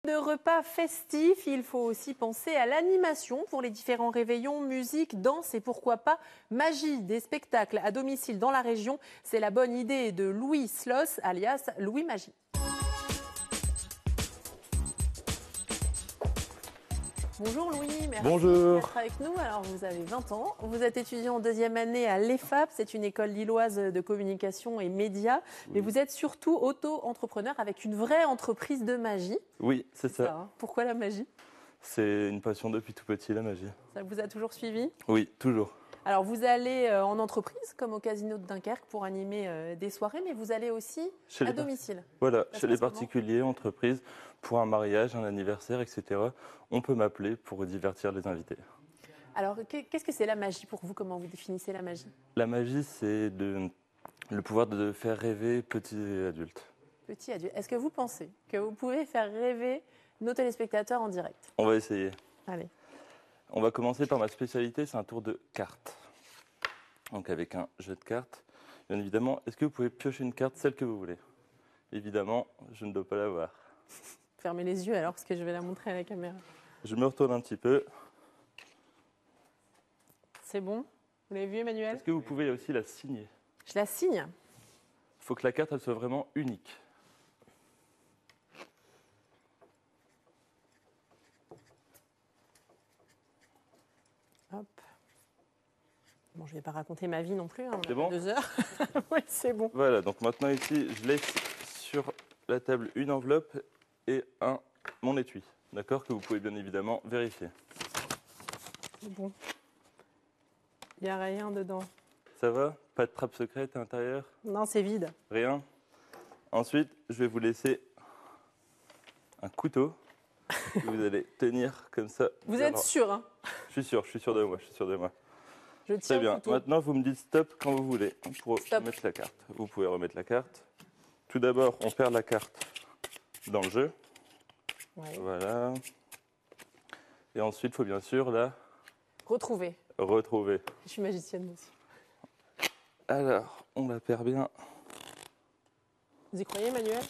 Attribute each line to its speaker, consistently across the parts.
Speaker 1: De repas festifs, il faut aussi penser à l'animation pour les différents réveillons, musique, danse et pourquoi pas magie, des spectacles à domicile dans la région. C'est la bonne idée de Louis Sloss, alias Louis Magie. Bonjour Louis, merci d'être avec nous. Alors vous avez 20 ans, vous êtes étudiant en deuxième année à l'EFAP, c'est une école lilloise de communication et médias, mais vous êtes surtout auto-entrepreneur avec une vraie entreprise de magie.
Speaker 2: Oui, c'est ça.
Speaker 1: Pourquoi la magie?
Speaker 2: C'est une passion depuis tout petit, la magie.
Speaker 1: Ça vous a toujours suivi?
Speaker 2: Oui, toujours.
Speaker 1: Alors vous allez en entreprise, comme au Casino de Dunkerque, pour animer des soirées, mais vous allez aussi à domicile.
Speaker 2: Voilà, chez les particuliers, entreprises, pour un mariage, un anniversaire, etc. On peut m'appeler pour divertir les invités.
Speaker 1: Alors qu'est-ce que c'est la magie pour vous? Comment vous définissez la magie?
Speaker 2: La magie, c'est le pouvoir de faire rêver petits et adultes.
Speaker 1: Petits adultes. Est-ce que vous pensez que vous pouvez faire rêver nos téléspectateurs en direct?
Speaker 2: On va essayer.
Speaker 1: Allez.
Speaker 2: On va commencer par ma spécialité, c'est un tour de cartes. Donc avec un jeu de cartes. Bien évidemment, est-ce que vous pouvez piocher une carte, celle que vous voulez? Évidemment, je ne dois pas la voir.
Speaker 1: Fermez les yeux alors, parce que je vais la montrer à la caméra.
Speaker 2: Je me retourne un petit peu.
Speaker 1: C'est bon? Vous l'avez vu, Emmanuel?
Speaker 2: Est-ce que vous pouvez aussi la signer?
Speaker 1: Je la signe.
Speaker 2: Il faut que la carte elle soit vraiment unique.
Speaker 1: Hop. Bon, je ne vais pas raconter ma vie non plus. Hein,
Speaker 2: c'est bon?
Speaker 1: 2 heures. Oui, c'est bon.
Speaker 2: Voilà, donc maintenant ici, je laisse sur la table une enveloppe et mon étui. D'accord? Que vous pouvez bien évidemment vérifier.
Speaker 1: Bon. Il n'y a rien dedans.
Speaker 2: Ça va? Pas de trappe secrète à l'intérieur?
Speaker 1: Non, c'est vide.
Speaker 2: Rien? Ensuite, je vais vous laisser un couteau que vous allez tenir comme ça.
Speaker 1: Vous êtes sûr, hein?
Speaker 2: Je suis sûr de moi,
Speaker 1: Je tiens
Speaker 2: Très bien.
Speaker 1: le couteau.
Speaker 2: Maintenant, vous me dites stop quand vous voulez pour
Speaker 1: Stop.
Speaker 2: remettre la carte. Vous pouvez remettre la carte. Tout d'abord, on perd la carte dans le jeu.
Speaker 1: Ouais.
Speaker 2: Voilà. Et ensuite, il faut bien sûr la
Speaker 1: Retrouver.
Speaker 2: retrouver.
Speaker 1: Je suis magicienne moi aussi.
Speaker 2: Alors, on la perd bien.
Speaker 1: Vous y croyez, Emmanuel?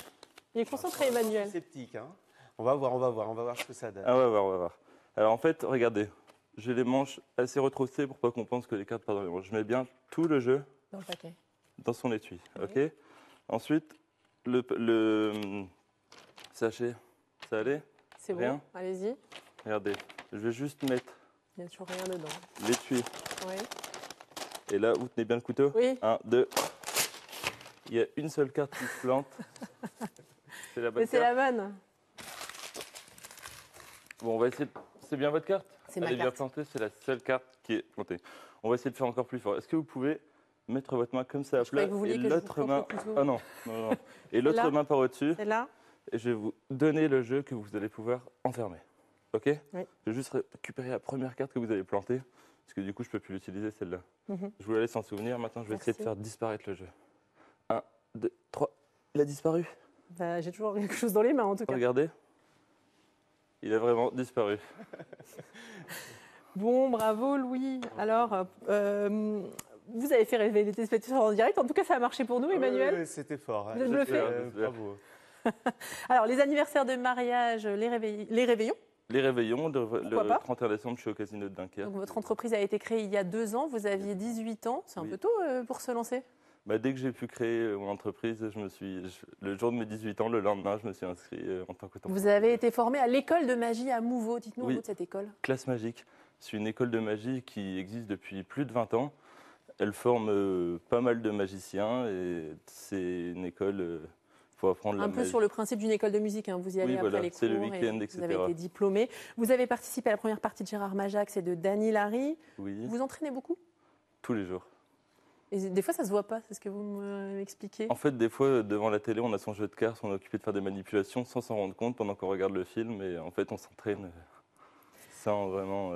Speaker 1: Il est concentré, Emmanuel.
Speaker 3: Sceptique, hein. On va voir ce que ça donne.
Speaker 2: Ah, on va voir. Alors en fait, regardez, j'ai les manches assez retroussées pour pas qu'on pense que les cartes partent dans les manches. Je mets bien tout le jeu
Speaker 1: Dans le paquet.
Speaker 2: dans son étui,
Speaker 1: Oui.
Speaker 2: ok? Ensuite, le sachet, ça allait?
Speaker 1: C'est bon,
Speaker 2: Rien?
Speaker 1: allez-y.
Speaker 2: Regardez, je vais juste mettre
Speaker 1: Il n'y a toujours rien dedans.
Speaker 2: l'étui.
Speaker 1: Oui.
Speaker 2: Et là, vous tenez bien le couteau?
Speaker 1: Oui.
Speaker 2: 1, 2. Il y a une seule carte qui se plante. C'est la bonne
Speaker 1: Mais c'est
Speaker 2: carte?
Speaker 1: la bonne.
Speaker 2: Bon, on va essayer. C'est bien votre carte?
Speaker 1: C'est ma
Speaker 2: Elle est bien
Speaker 1: carte.
Speaker 2: plantée, c'est la seule carte qui est plantée. On va essayer de faire encore plus fort. Est-ce que vous pouvez mettre votre main comme ça à
Speaker 1: Je croyais
Speaker 2: plat
Speaker 1: que vous vouliez
Speaker 2: et
Speaker 1: que je vous
Speaker 2: l'autre
Speaker 1: plante
Speaker 2: main.
Speaker 1: le couteau.
Speaker 2: Ah non, non, non. Et l'autre
Speaker 1: Là
Speaker 2: main par au-dessus.
Speaker 1: C'est là?
Speaker 2: Et je vais vous donner le jeu que vous allez pouvoir enfermer. Ok?
Speaker 1: Oui.
Speaker 2: Je vais juste récupérer la première carte que vous avez plantée. Parce que du coup, je ne peux plus l'utiliser celle-là.
Speaker 1: Mhm.
Speaker 2: Je vous la laisse en souvenir. Maintenant, je vais essayer de
Speaker 1: Merci.
Speaker 2: faire disparaître le jeu. 1, 2, 3. Il a disparu.
Speaker 1: Bah, j'ai toujours quelque chose dans les mains, en tout cas.
Speaker 2: Regardez. Il a vraiment disparu.
Speaker 1: Bon, bravo, Louis. Alors, vous avez fait rêver les téléspectateurs en direct. En tout cas, ça a marché pour nous, Emmanuel.
Speaker 3: Oui, c'était fort.
Speaker 1: Vous êtes bluffé?
Speaker 3: Bravo.
Speaker 1: Alors, les anniversaires de mariage, les réveillons.
Speaker 2: Les réveillons, le
Speaker 1: pas
Speaker 2: 31 décembre, je suis au Casino de Dunkerque.
Speaker 1: Donc, votre entreprise a été créée il y a 2 ans. Vous aviez 18 ans. C'est un
Speaker 2: Oui.
Speaker 1: peu tôt pour se lancer.
Speaker 2: Bah, dès que j'ai pu créer mon entreprise, le jour de mes 18 ans, le lendemain, je me suis inscrit en tant qu'auto-entrepreneur.
Speaker 1: Vous avez été formé à l'école de magie à Mouveau. Dites-nous un
Speaker 2: Oui.
Speaker 1: mot de cette école.
Speaker 2: Classe Magique, c'est une école de magie qui existe depuis plus de 20 ans. Elle forme pas mal de magiciens et c'est une école pour apprendre la
Speaker 1: Un peu
Speaker 2: magie.
Speaker 1: sur le principe d'une école de musique. Hein. Vous y allez
Speaker 2: Oui,
Speaker 1: après
Speaker 2: voilà,
Speaker 1: les cours.
Speaker 2: c'est le
Speaker 1: et
Speaker 2: week-end,
Speaker 1: vous
Speaker 2: etc.
Speaker 1: avez été diplômé. Vous avez participé à la première partie de Gérard Majax et de Dany Larry.
Speaker 2: Oui,
Speaker 1: Vous entraînez beaucoup?
Speaker 2: tous les jours.
Speaker 1: Et des fois, ça se voit pas. C'est ce que vous m'expliquez.
Speaker 2: En fait, des fois, devant la télé, on a son jeu de cartes, on est occupé de faire des manipulations sans s'en rendre compte pendant qu'on regarde le film. Et en fait, on s'entraîne sans vraiment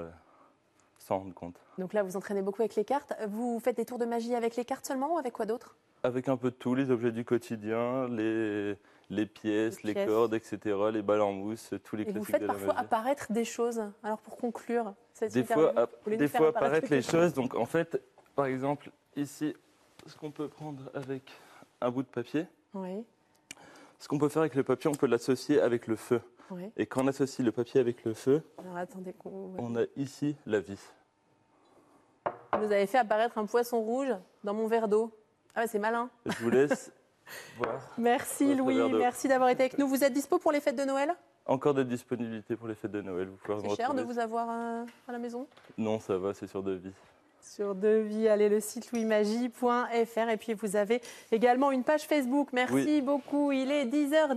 Speaker 2: s'en rendre compte.
Speaker 1: Donc là, vous entraînez beaucoup avec les cartes. Vous faites des tours de magie avec les cartes seulement ou avec quoi d'autre?
Speaker 2: Avec un peu de tout, les objets du quotidien, les pièces, les cordes, etc., les balles en mousse, tous les
Speaker 1: Et vous
Speaker 2: classiques
Speaker 1: faites
Speaker 2: de la
Speaker 1: parfois
Speaker 2: magie.
Speaker 1: apparaître des choses. Alors pour conclure cette
Speaker 2: Des
Speaker 1: interview,
Speaker 2: fois,
Speaker 1: vous voulez nous
Speaker 2: des
Speaker 1: faire
Speaker 2: fois
Speaker 1: apparaître
Speaker 2: apparaître les
Speaker 1: quelque chose?
Speaker 2: choses. Donc en fait, par exemple, ici, ce qu'on peut prendre avec un bout de papier,
Speaker 1: Oui.
Speaker 2: ce qu'on peut faire avec le papier, on peut l'associer avec le feu.
Speaker 1: Oui.
Speaker 2: Et quand on associe le papier avec le feu,
Speaker 1: Alors attendez,
Speaker 2: on a ici la vie.
Speaker 1: vous avez fait apparaître un poisson rouge dans mon verre d'eau. Ah ouais, c'est malin.
Speaker 2: Je vous laisse voir.
Speaker 1: Merci
Speaker 2: Votre
Speaker 1: Louis,
Speaker 2: verre d'eau.
Speaker 1: merci d'avoir été avec nous. Vous êtes dispo pour les fêtes de Noël?
Speaker 2: Encore de disponibilité pour les fêtes de Noël. Vous pouvez me
Speaker 1: C'est cher de
Speaker 2: retrouver.
Speaker 1: vous avoir à la maison?
Speaker 2: Non, ça va, c'est sur devis.
Speaker 1: Sur devis, allez le site louismagie.fr et puis vous avez également une page Facebook. Merci beaucoup, il est 10h.